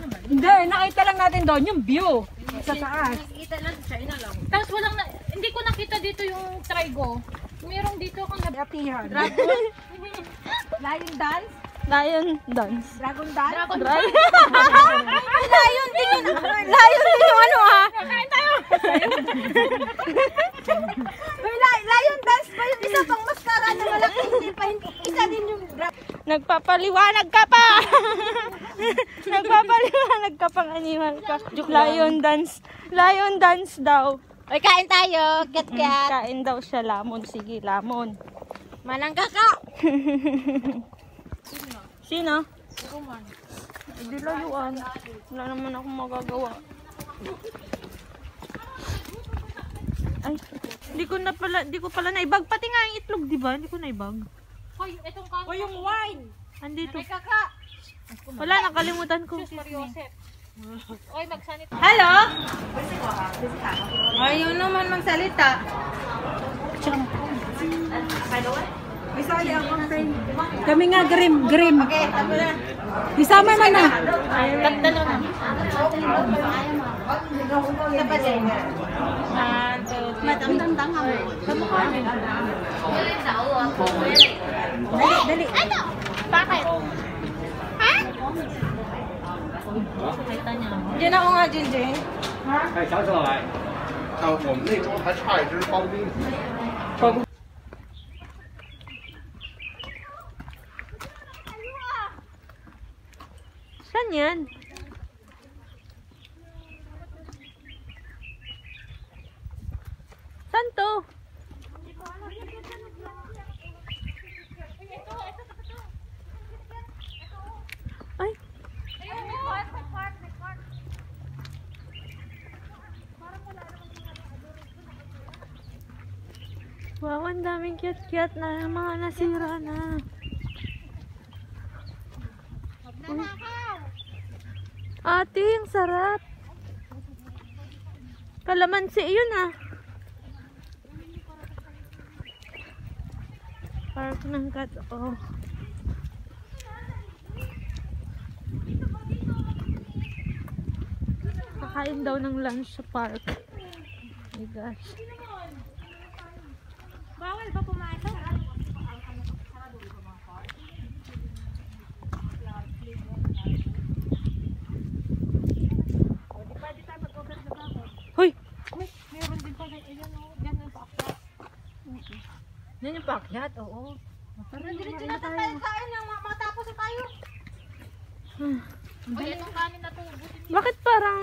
Hindi, nakita lang natin doon yung view. Sa taas. Nakita lang siya, ina lang. Tapos walang hindi ko nakita dito yung trigo. Meron dito akong Atihan. Lion dance? Lion dance. Dragon dance? Dragon Lion din yun. Lion din yung ano ah. Kain tayo! May lion dance pa yung isa pang mascara na malaki. Hindi pa, isa din yung Nagpapaliwanag ka pa! Nagpapaliwanag ka pang animal ka. Lion dance. Lion dance daw. Ay, kain tayo. Kat-kat. Kain daw siya lamon. Sige, lamon. Manangga ka. Sino? Hindi layuan. Wala naman akong magagawa. Ay, hindi ko pala naibag. Pati nga yung itlog, di ba? Hindi ko naibag. Hoy, itong kaka. O yung wine. Andito. May kaka. Wala, nakalimutan ko. Sus, Mariosep. Oy, magsanit. Hello? Ayaw naman magsalita. Isali ako friend. Kami nga grim. Okay, tama na. Isama man na. Tagdalo na. Matandang ako. Dali. Ano? Bakit? Ha? Kita niya. Diyan ako nga, Jinjing. 哎，小手来，我们那桌还差一只刨冰。刨。 Saan yan? Saan to? Ay. Wow, ang daming cute-cute na mga nasira na. Ate, ang sarap. Kalamansi yun ah. Park ng Kat-O. Kakain daw ng lunch sa park. Oh my gosh. Bawal ba pumasok? Hoy! Meron din pala. Ayan o. Yan yung paakyat. Yan yung paakyat, oo. Diretso na tayo kain nang matapos na tayo. Oy, itong kanin na to. Bakit parang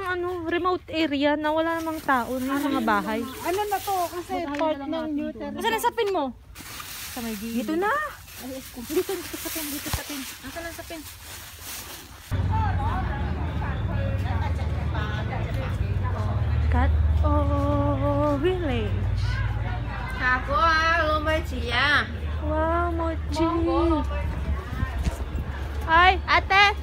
remote area na wala namang tao na yung mga bahay? Ano na to? Kasi part ng Newton. Saan ang sapin mo? Sa may Dito na. Dito sa pin. Asan ang sa pin? Kat-O Village. Ako lumachi ya. Wow, mochi. Ay, ate.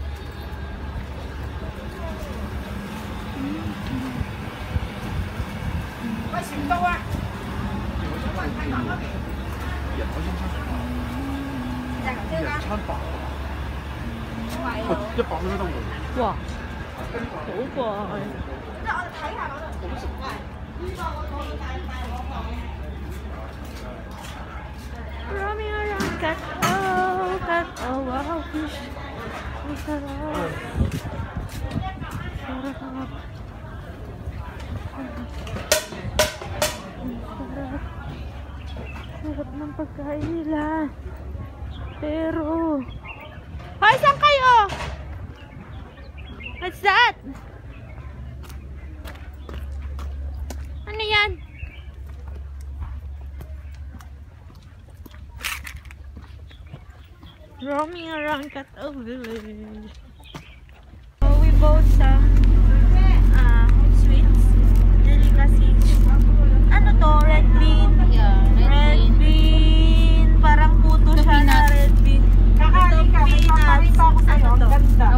Wow. Super. Roaming around Kat-O, wow, fish. Ang sarap. Sarap. Sarap ng pagkain nila. Pero, hoy, saan kayo? What's that? Ano yan? Roaming around Kat-O Village. So, we bought some sweets. Delicacies. Ano to? Red bean? Yeah, Red bean. Parang puto siya na red bean. Kakali ka. May papakita ako sa'yo. Ang ganda.